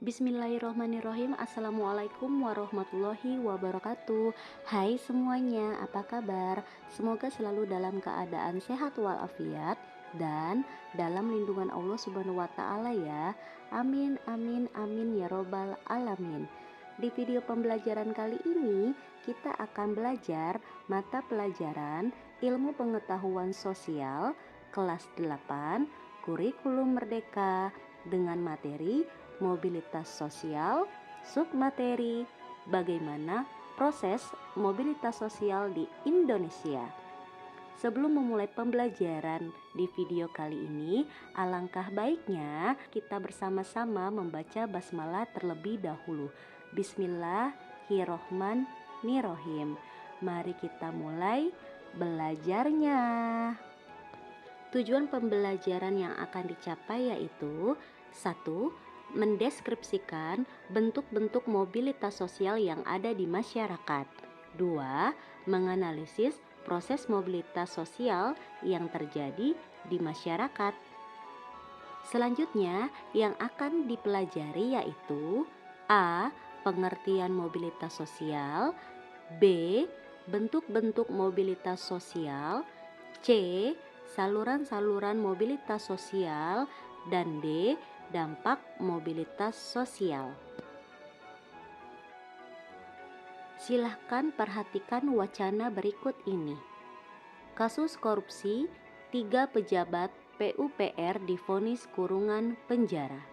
Bismillahirrohmanirrohim. Assalamualaikum warahmatullahi wabarakatuh. Hai semuanya, apa kabar? Semoga selalu dalam keadaan sehat walafiat dan dalam lindungan Allah Subhanahu wa Ta'ala ya. Amin amin amin ya robbal alamin. Di video pembelajaran kali ini kita akan belajar mata pelajaran Ilmu Pengetahuan Sosial kelas 8 Kurikulum Merdeka dengan materi mobilitas sosial, submateri bagaimana proses mobilitas sosial di Indonesia. Sebelum memulai pembelajaran di video kali ini, alangkah baiknya kita bersama-sama membaca basmalah terlebih dahulu. Bismillahirrohmanirrohim. Mari kita mulai belajarnya. Tujuan pembelajaran yang akan dicapai yaitu 1. Mendeskripsikan bentuk-bentuk mobilitas sosial yang ada di masyarakat. 2. Menganalisis proses mobilitas sosial yang terjadi di masyarakat. Selanjutnya yang akan dipelajari yaitu A. Pengertian mobilitas sosial, B. Bentuk-bentuk mobilitas sosial, C. Saluran-saluran mobilitas sosial, dan D. Dampak mobilitas sosial. Silahkan perhatikan wacana berikut ini. Kasus korupsi, 3 pejabat PUPR divonis kurungan penjara.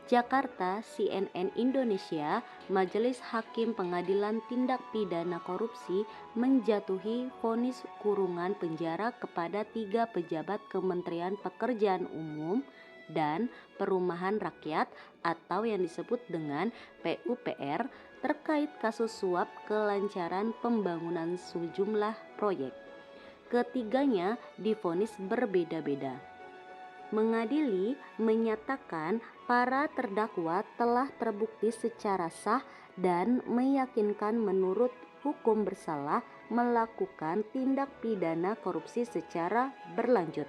Jakarta, CNN Indonesia, Majelis Hakim Pengadilan Tindak Pidana Korupsi menjatuhi vonis kurungan penjara kepada 3 pejabat Kementerian Pekerjaan Umum dan Perumahan Rakyat atau yang disebut dengan PUPR terkait kasus suap kelancaran pembangunan sejumlah proyek. Ketiganya divonis berbeda-beda. Mengadili menyatakan para terdakwa telah terbukti secara sah dan meyakinkan menurut hukum bersalah melakukan tindak pidana korupsi secara berlanjut,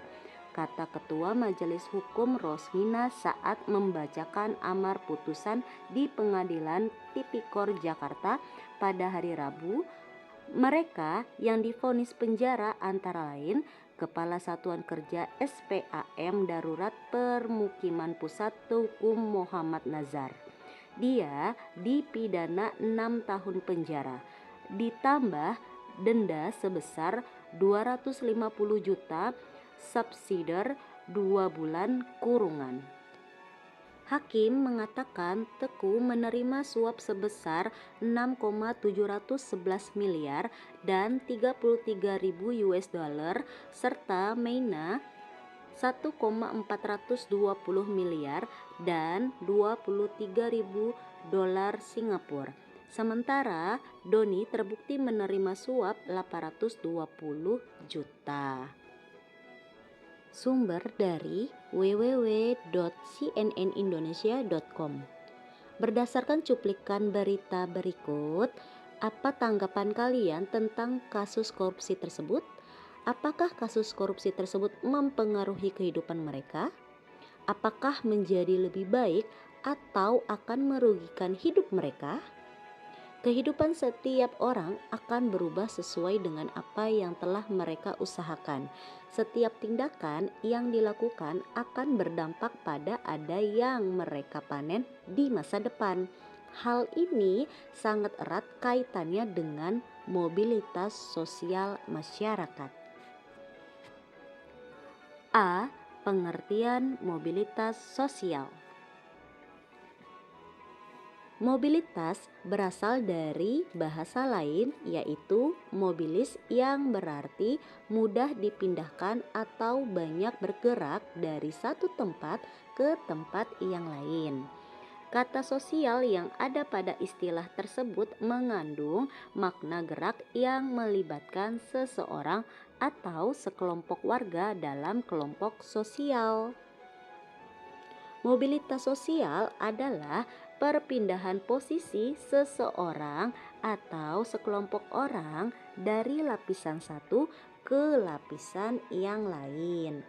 kata Ketua Majelis Hukum Rosmina saat membacakan amar putusan di Pengadilan Tipikor Jakarta pada hari Rabu. Mereka yang divonis penjara antara lain Kepala Satuan Kerja SPAM Darurat Permukiman Pusat Tukum Muhammad Nazar. Dia dipidana 6 tahun penjara, ditambah denda sebesar 250 juta, subsidiar 2 bulan kurungan. Hakim mengatakan Teku menerima suap sebesar 6,711 miliar dan 33.000 US dollar serta Meina 1,420 miliar dan 23.000 dolar Singapura. Sementara Doni terbukti menerima suap 820 juta. Sumber dari www.cnnindonesia.com. Berdasarkan cuplikan berita berikut, apa tanggapan kalian tentang kasus korupsi tersebut? Apakah kasus korupsi tersebut mempengaruhi kehidupan mereka? Apakah menjadi lebih baik atau akan merugikan hidup mereka? Kehidupan setiap orang akan berubah sesuai dengan apa yang telah mereka usahakan. Setiap tindakan yang dilakukan akan berdampak pada ada yang mereka panen di masa depan. Hal ini sangat erat kaitannya dengan mobilitas sosial masyarakat. A. Pengertian mobilitas sosial. Mobilitas berasal dari bahasa lain yaitu mobilis yang berarti mudah dipindahkan atau banyak bergerak dari satu tempat ke tempat yang lain. Kata sosial yang ada pada istilah tersebut mengandung makna gerak yang melibatkan seseorang atau sekelompok warga dalam kelompok sosial. Mobilitas sosial adalah perpindahan posisi seseorang atau sekelompok orang dari lapisan satu ke lapisan yang lain.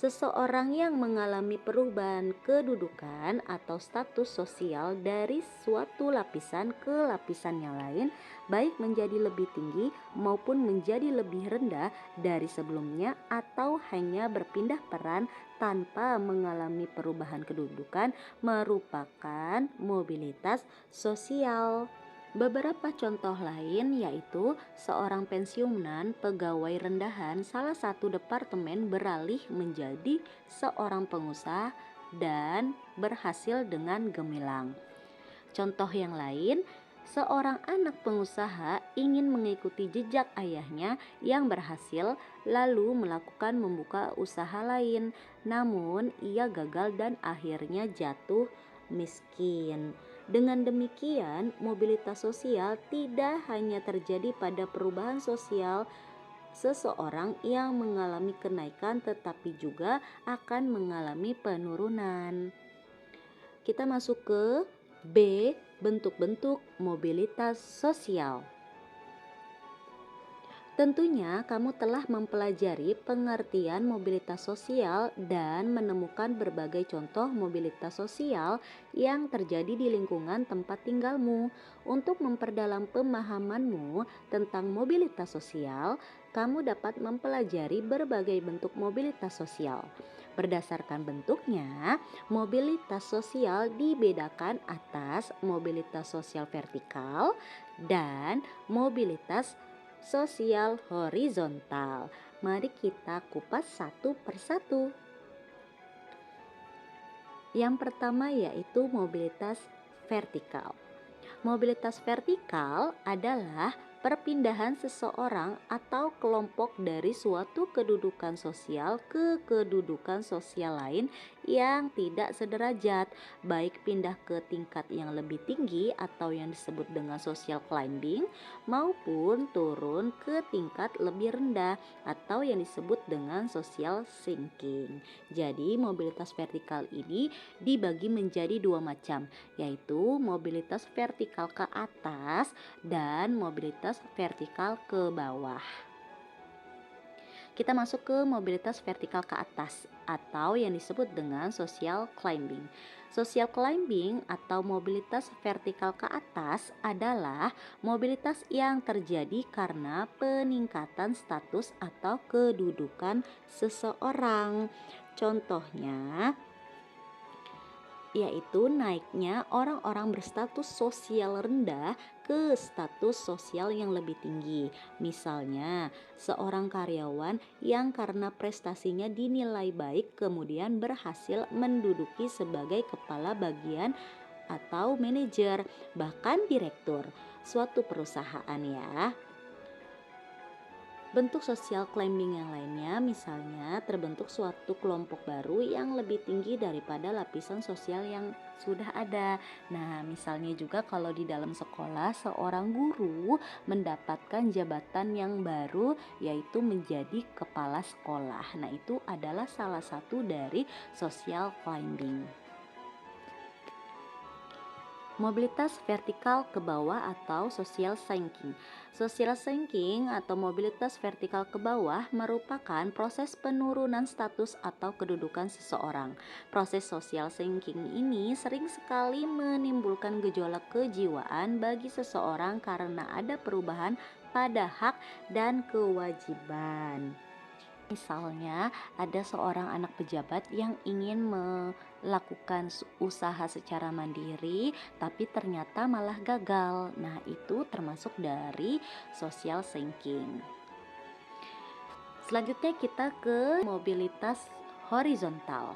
Seseorang yang mengalami perubahan kedudukan atau status sosial dari suatu lapisan ke lapisan yang lain, baik menjadi lebih tinggi maupun menjadi lebih rendah dari sebelumnya, atau hanya berpindah peran tanpa mengalami perubahan kedudukan, merupakan mobilitas sosial. Beberapa contoh lain yaitu seorang pensiunan pegawai rendahan salah satu departemen beralih menjadi seorang pengusaha dan berhasil dengan gemilang. Contoh yang lain, seorang anak pengusaha ingin mengikuti jejak ayahnya yang berhasil lalu melakukan membuka usaha lain, namun ia gagal dan akhirnya jatuh miskin. Dengan demikian, mobilitas sosial tidak hanya terjadi pada perubahan sosial seseorang yang mengalami kenaikan, tetapi juga akan mengalami penurunan. Kita masuk ke B. Bentuk-bentuk mobilitas sosial. Tentunya kamu telah mempelajari pengertian mobilitas sosial dan menemukan berbagai contoh mobilitas sosial yang terjadi di lingkungan tempat tinggalmu. Untuk memperdalam pemahamanmu tentang mobilitas sosial, kamu dapat mempelajari berbagai bentuk mobilitas sosial. Berdasarkan bentuknya, mobilitas sosial dibedakan atas mobilitas sosial vertikal dan mobilitas sosial horizontal. Mari kita kupas satu persatu. Yang pertama yaitu mobilitas vertikal. Mobilitas vertikal adalah perpindahan seseorang atau kelompok dari suatu kedudukan sosial ke kedudukan sosial lain yang tidak sederajat, baik pindah ke tingkat yang lebih tinggi atau yang disebut dengan social climbing, maupun turun ke tingkat lebih rendah atau yang disebut dengan social sinking. Jadi mobilitas vertikal ini dibagi menjadi dua macam, yaitu mobilitas vertikal ke atas dan mobilitas vertikal ke bawah. Kita masuk ke mobilitas vertikal ke atas atau yang disebut dengan social climbing. Social climbing atau mobilitas vertikal ke atas adalah mobilitas yang terjadi karena peningkatan status atau kedudukan seseorang. Contohnya yaitu naiknya orang-orang berstatus sosial rendah ke status sosial yang lebih tinggi. Misalnya, seorang karyawan yang karena prestasinya dinilai baik kemudian berhasil menduduki sebagai kepala bagian atau manajer, bahkan direktur suatu perusahaan ya. Bentuk social climbing yang lainnya misalnya terbentuk suatu kelompok baru yang lebih tinggi daripada lapisan sosial yang sudah ada. Nah, misalnya juga kalau di dalam sekolah seorang guru mendapatkan jabatan yang baru yaitu menjadi kepala sekolah. Nah, itu adalah salah satu dari social climbing. Mobilitas vertikal ke bawah atau social sinking. Social sinking atau mobilitas vertikal ke bawah merupakan proses penurunan status atau kedudukan seseorang. Proses social sinking ini sering sekali menimbulkan gejolak kejiwaan bagi seseorang karena ada perubahan pada hak dan kewajiban. Misalnya ada seorang anak pejabat yang ingin melakukan usaha secara mandiri tapi ternyata malah gagal. Nah, itu termasuk dari social sinking. Selanjutnya kita ke mobilitas horizontal.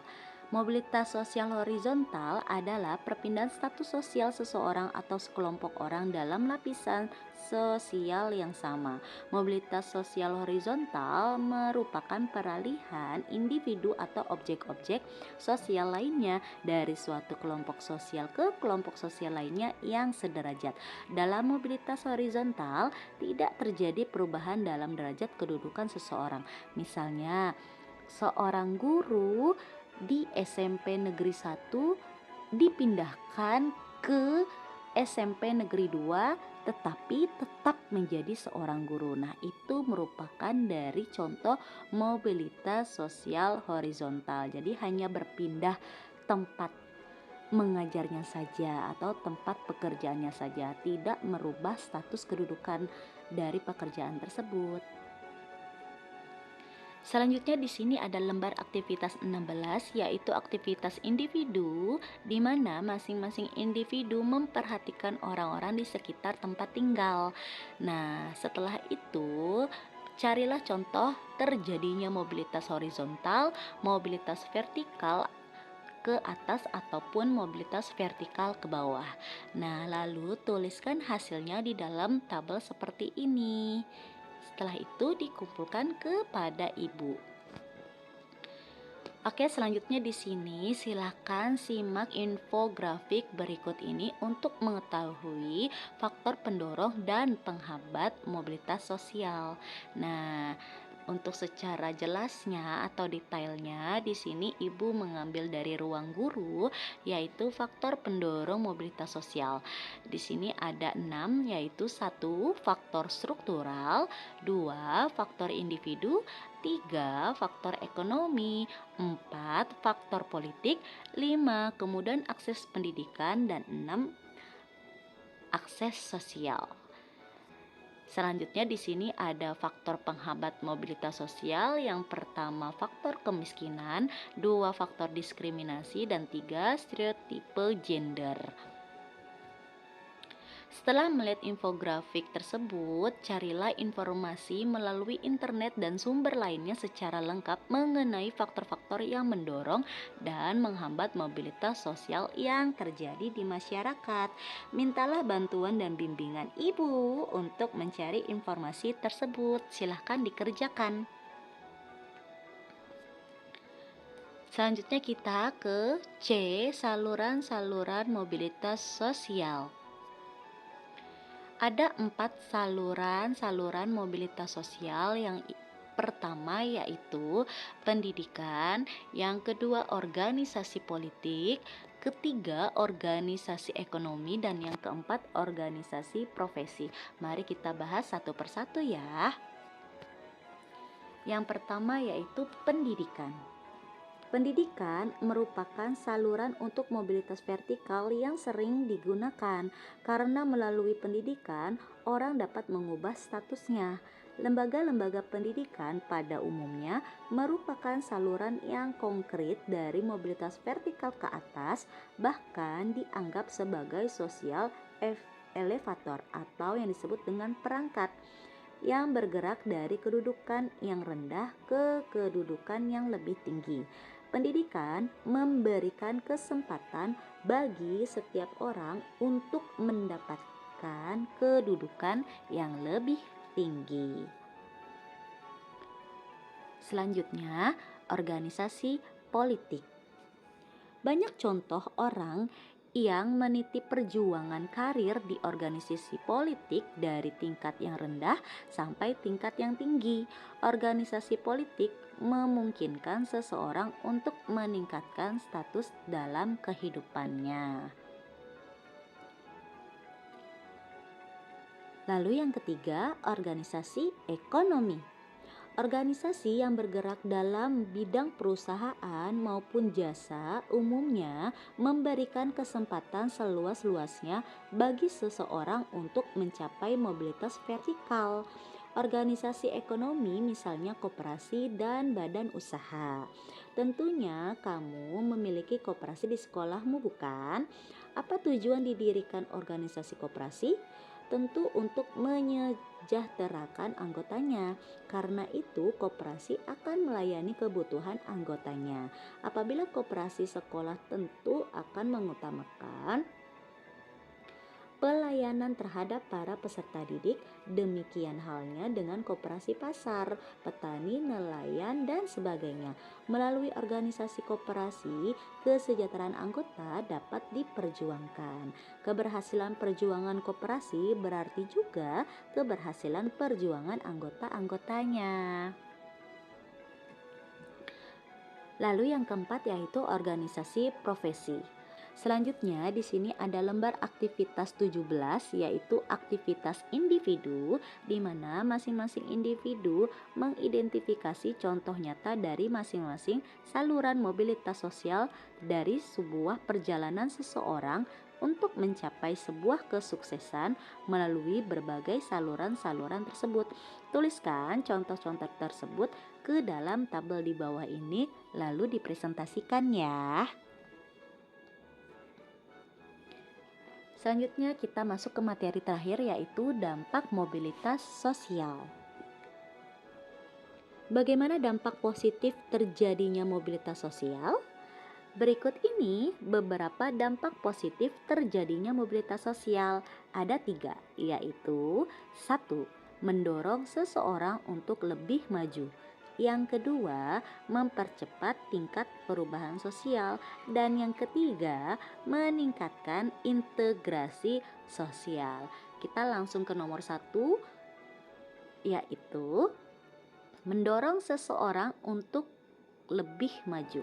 Mobilitas sosial horizontal adalah perpindahan status sosial seseorang atau sekelompok orang dalam lapisan sosial yang sama. Mobilitas sosial horizontal merupakan peralihan individu atau objek-objek sosial lainnya dari suatu kelompok sosial ke kelompok sosial lainnya yang sederajat. Dalam mobilitas horizontal tidak terjadi perubahan dalam derajat kedudukan seseorang. Misalnya, seorang guru di SMP Negeri 1 dipindahkan ke SMP Negeri 2 tetapi tetap menjadi seorang guru. Nah, itu merupakan dari contoh mobilitas sosial horizontal. Jadi hanya berpindah tempat mengajarnya saja atau tempat pekerjaannya saja, tidak merubah status kedudukan dari pekerjaan tersebut. Selanjutnya di sini ada lembar aktivitas 16, yaitu aktivitas individu, di mana masing-masing individu memperhatikan orang-orang di sekitar tempat tinggal. Nah, setelah itu carilah contoh terjadinya mobilitas horizontal, mobilitas vertikal ke atas ataupun mobilitas vertikal ke bawah. Nah, lalu tuliskan hasilnya di dalam tabel seperti ini. Setelah itu dikumpulkan kepada ibu. Oke, selanjutnya di sini silakan simak infografik berikut ini untuk mengetahui faktor pendorong dan penghambat mobilitas sosial. Nah, untuk secara jelasnya atau detailnya di sini ibu mengambil dari ruang guru, yaitu faktor pendorong mobilitas sosial. Di sini ada 6, yaitu 1 faktor struktural, 2 faktor individu, 3 faktor ekonomi, 4 faktor politik, 5 kemudian akses pendidikan, dan 6 akses sosial. Selanjutnya di sini ada faktor penghambat mobilitas sosial. Yang pertama faktor kemiskinan, 2 faktor diskriminasi, dan 3 stereotipe gender. Setelah melihat infografik tersebut, carilah informasi melalui internet dan sumber lainnya secara lengkap mengenai faktor-faktor yang mendorong dan menghambat mobilitas sosial yang terjadi di masyarakat. Mintalah bantuan dan bimbingan ibu untuk mencari informasi tersebut. Silahkan dikerjakan. Selanjutnya kita ke C, saluran-saluran mobilitas sosial. Ada 4 saluran mobilitas sosial. Yang pertama yaitu pendidikan, yang kedua organisasi politik, ketiga organisasi ekonomi, dan yang keempat organisasi profesi. Mari kita bahas satu persatu ya. Yang pertama yaitu pendidikan. Pendidikan merupakan saluran untuk mobilitas vertikal yang sering digunakan karena melalui pendidikan orang dapat mengubah statusnya. Lembaga-lembaga pendidikan pada umumnya merupakan saluran yang konkret dari mobilitas vertikal ke atas, bahkan dianggap sebagai sosial elevator atau yang disebut dengan perangkat yang bergerak dari kedudukan yang rendah ke kedudukan yang lebih tinggi. Pendidikan memberikan kesempatan bagi setiap orang untuk mendapatkan kedudukan yang lebih tinggi. Selanjutnya, organisasi politik. Banyak contoh orang yang meniti perjuangan karir di organisasi politik dari tingkat yang rendah sampai tingkat yang tinggi. Organisasi politik memungkinkan seseorang untuk meningkatkan status dalam kehidupannya. Lalu yang ketiga, organisasi ekonomi. Organisasi yang bergerak dalam bidang perusahaan maupun jasa umumnya memberikan kesempatan seluas-luasnya bagi seseorang untuk mencapai mobilitas vertikal. Organisasi ekonomi misalnya koperasi dan badan usaha. Tentunya kamu memiliki koperasi di sekolahmu, bukan? Apa tujuan didirikan organisasi koperasi? Tentu untuk menyejahterakan anggotanya. Karena itu, koperasi akan melayani kebutuhan anggotanya. Apabila koperasi sekolah tentu akan mengutamakan pelayanan terhadap para peserta didik. Demikian halnya dengan koperasi pasar, petani, nelayan, dan sebagainya. Melalui organisasi koperasi, kesejahteraan anggota dapat diperjuangkan. Keberhasilan perjuangan koperasi berarti juga keberhasilan perjuangan anggota-anggotanya. Lalu yang keempat yaitu organisasi profesi. Selanjutnya di sini ada lembar aktivitas 17, yaitu aktivitas individu, di mana masing-masing individu mengidentifikasi contoh nyata dari masing-masing saluran mobilitas sosial dari sebuah perjalanan seseorang untuk mencapai sebuah kesuksesan melalui berbagai saluran-saluran tersebut. Tuliskan contoh-contoh tersebut ke dalam tabel di bawah ini lalu dipresentasikan ya. Selanjutnya kita masuk ke materi terakhir, yaitu dampak mobilitas sosial. Bagaimana dampak positif terjadinya mobilitas sosial? Berikut ini beberapa dampak positif terjadinya mobilitas sosial. Ada 3, yaitu 1. Mendorong seseorang untuk lebih maju. Yang kedua, mempercepat tingkat perubahan sosial. Dan yang ketiga, meningkatkan integrasi sosial. Kita langsung ke nomor 1, yaitu mendorong seseorang untuk lebih maju.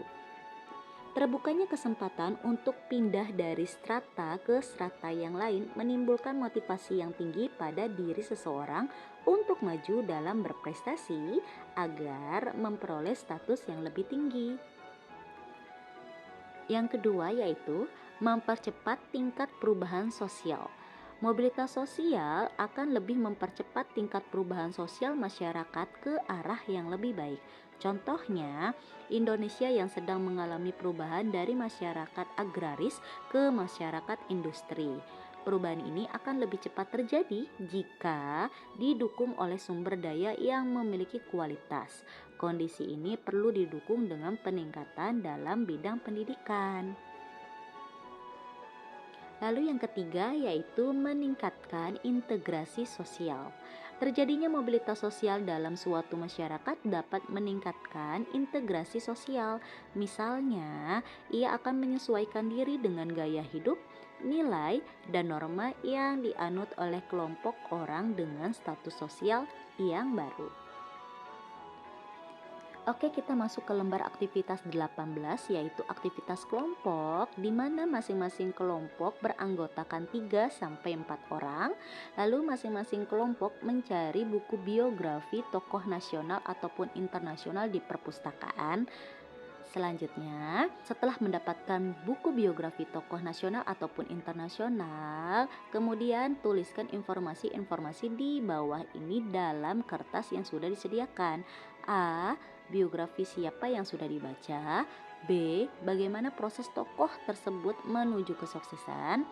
Terbukanya kesempatan untuk pindah dari strata ke strata yang lain menimbulkan motivasi yang tinggi pada diri seseorang untuk maju dalam berprestasi agar memperoleh status yang lebih tinggi. Yang kedua yaitu mempercepat tingkat perubahan sosial. Mobilitas sosial akan lebih mempercepat tingkat perubahan sosial masyarakat ke arah yang lebih baik. Contohnya, Indonesia yang sedang mengalami perubahan dari masyarakat agraris ke masyarakat industri. Perubahan ini akan lebih cepat terjadi jika didukung oleh sumber daya yang memiliki kualitas. Kondisi ini perlu didukung dengan peningkatan dalam bidang pendidikan. Lalu yang ketiga yaitu meningkatkan integrasi sosial. Terjadinya mobilitas sosial dalam suatu masyarakat dapat meningkatkan integrasi sosial. Misalnya, ia akan menyesuaikan diri dengan gaya hidup, nilai, dan norma yang dianut oleh kelompok orang dengan status sosial yang baru. Oke, kita masuk ke lembar aktivitas 18, yaitu aktivitas kelompok, di mana masing-masing kelompok beranggotakan 3-4 orang. Lalu masing-masing kelompok mencari buku biografi tokoh nasional ataupun internasional di perpustakaan. Selanjutnya, setelah mendapatkan buku biografi tokoh nasional ataupun internasional, kemudian tuliskan informasi-informasi di bawah ini dalam kertas yang sudah disediakan. A. Biografi siapa yang sudah dibaca. B. Bagaimana proses tokoh tersebut menuju kesuksesan.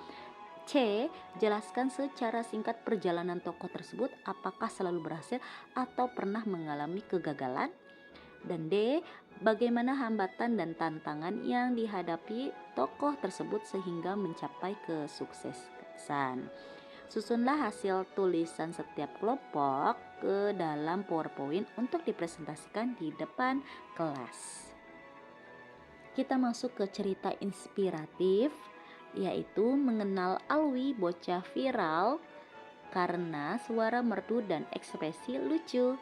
C. Jelaskan secara singkat perjalanan tokoh tersebut, apakah selalu berhasil atau pernah mengalami kegagalan. Dan D. Bagaimana hambatan dan tantangan yang dihadapi tokoh tersebut sehingga mencapai kesuksesan. Susunlah hasil tulisan setiap kelompok ke dalam PowerPoint untuk dipresentasikan di depan kelas. Kita masuk ke cerita inspiratif, yaitu mengenal Alwi, bocah viral karena suara merdu dan ekspresi lucu.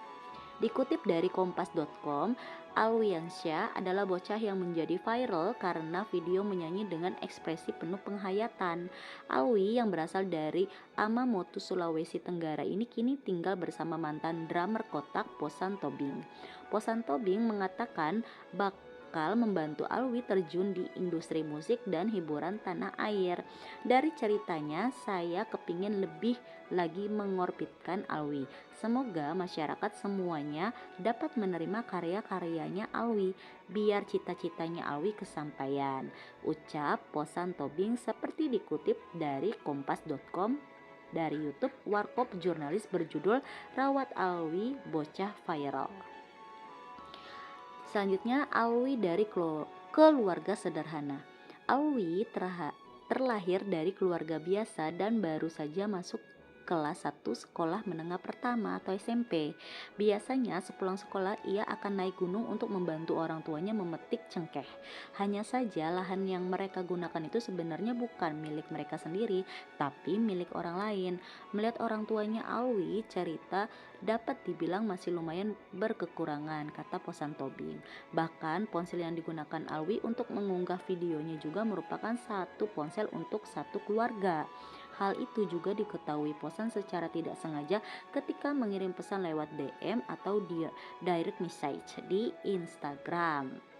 Dikutip dari kompas.com, Alwiansyah adalah bocah yang menjadi viral karena video menyanyi dengan ekspresi penuh penghayatan. Alwi yang berasal dari Amamoto, Sulawesi Tenggara ini kini tinggal bersama mantan drummer Kotak, Posan Tobing. Posan Tobing mengatakan bakal membantu Alwi terjun di industri musik dan hiburan tanah air. Dari ceritanya saya kepingin lebih lagi mengorbitkan Alwi. Semoga masyarakat semuanya dapat menerima karya-karyanya Alwi, biar cita-citanya Alwi kesampaian. Ucap Posan Tobing seperti dikutip dari kompas.com dari YouTube Warkop jurnalis berjudul Rawat Alwi Bocah Viral. Selanjutnya, Alwi dari keluarga sederhana. Alwi terlahir dari keluarga biasa dan baru saja masuk kelas 1 sekolah menengah pertama atau SMP. Biasanya sepulang sekolah ia akan naik gunung untuk membantu orang tuanya memetik cengkeh. Hanya saja lahan yang mereka gunakan itu sebenarnya bukan milik mereka sendiri, tapi milik orang lain. Melihat orang tuanya Alwi cerita dapat dibilang masih lumayan berkekurangan, kata Posan Tobing. Bahkan ponsel yang digunakan Alwi untuk mengunggah videonya juga merupakan satu ponsel untuk satu keluarga. Hal itu juga diketahui Posan secara tidak sengaja ketika mengirim pesan lewat DM atau direct message di Instagram.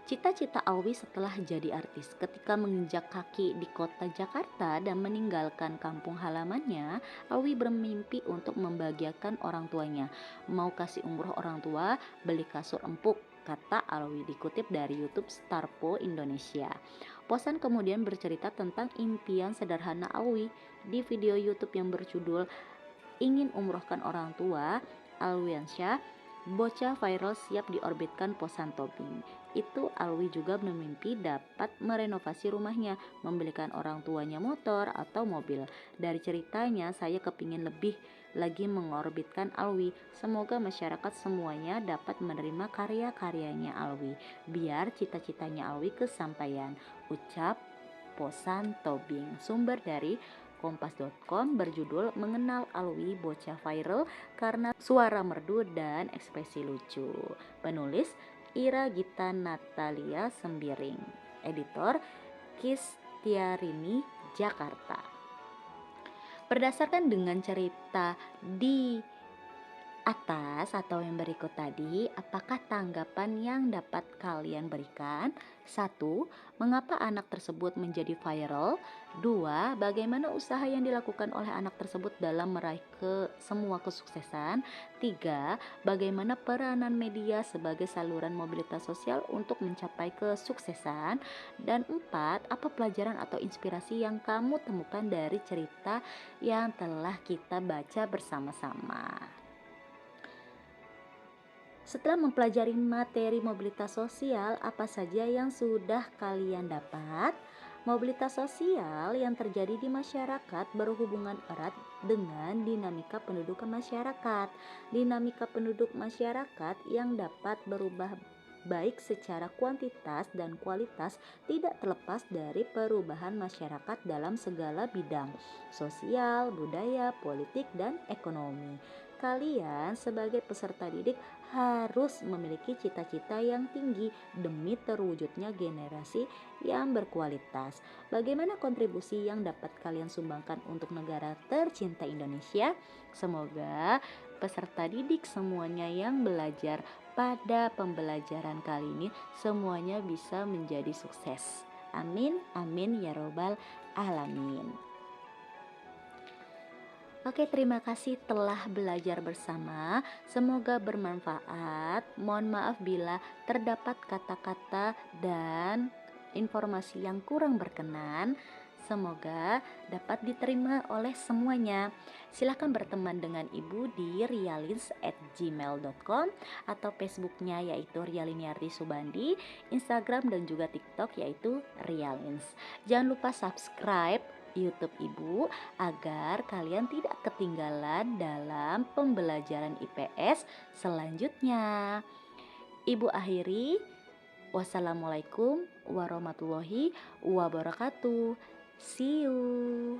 Cita-cita Alwi setelah jadi artis ketika menginjak kaki di kota Jakarta dan meninggalkan kampung halamannya, Alwi bermimpi untuk membahagiakan orang tuanya. Mau kasih umroh orang tua, beli kasur empuk, kata Alwi dikutip dari YouTube Starpo Indonesia. Posan kemudian bercerita tentang impian sederhana Alwi di video YouTube yang berjudul Ingin Umrohkan Orang Tua. Alwiansyah, bocah viral siap diorbitkan Posan Tobing. Itu Alwi juga bermimpi dapat merenovasi rumahnya, membelikan orang tuanya motor atau mobil. Dari ceritanya saya kepingin lebih lagi mengorbitkan Alwi. Semoga masyarakat semuanya dapat menerima karya-karyanya Alwi, biar cita-citanya Alwi kesampaian, ucap Posan Tobing. Sumber dari Kompas.com berjudul Mengenal Alwi Bocah Viral Karena Suara Merdu dan Ekspresi Lucu. Penulis Ira Gita Natalia Sembiring. Editor Kistiarini, Jakarta. Berdasarkan dengan cerita di atas atau yang berikut tadi, apakah tanggapan yang dapat kalian berikan? 1. Mengapa anak tersebut menjadi viral? 2. Bagaimana usaha yang dilakukan oleh anak tersebut dalam meraih semua kesuksesan? 3. Bagaimana peranan media sebagai saluran mobilitas sosial untuk mencapai kesuksesan? Dan 4. Apa pelajaran atau inspirasi yang kamu temukan dari cerita yang telah kita baca bersama-sama? Setelah mempelajari materi mobilitas sosial, apa saja yang sudah kalian dapat? Mobilitas sosial yang terjadi di masyarakat berhubungan erat dengan dinamika penduduk masyarakat. Dinamika penduduk masyarakat yang dapat berubah baik secara kuantitas dan kualitas tidak terlepas dari perubahan masyarakat dalam segala bidang, sosial, budaya, politik, dan ekonomi. Kalian sebagai peserta didik harus memiliki cita-cita yang tinggi demi terwujudnya generasi yang berkualitas. Bagaimana kontribusi yang dapat kalian sumbangkan untuk negara tercinta Indonesia? Semoga peserta didik semuanya yang belajar pada pembelajaran kali ini semuanya bisa menjadi sukses. Amin, amin ya robbal alamin. Oke, terima kasih telah belajar bersama. Semoga bermanfaat. Mohon maaf bila terdapat kata-kata dan informasi yang kurang berkenan. Semoga dapat diterima oleh semuanya. Silahkan berteman dengan Ibu di rialins@gmail.com atau Facebooknya yaitu Rialiniarti Subandi, Instagram dan juga TikTok yaitu Rialins. Jangan lupa subscribe YouTube Ibu agar kalian tidak ketinggalan dalam pembelajaran IPS selanjutnya. Ibu akhiri, wassalamualaikum warahmatullahi wabarakatuh. See you.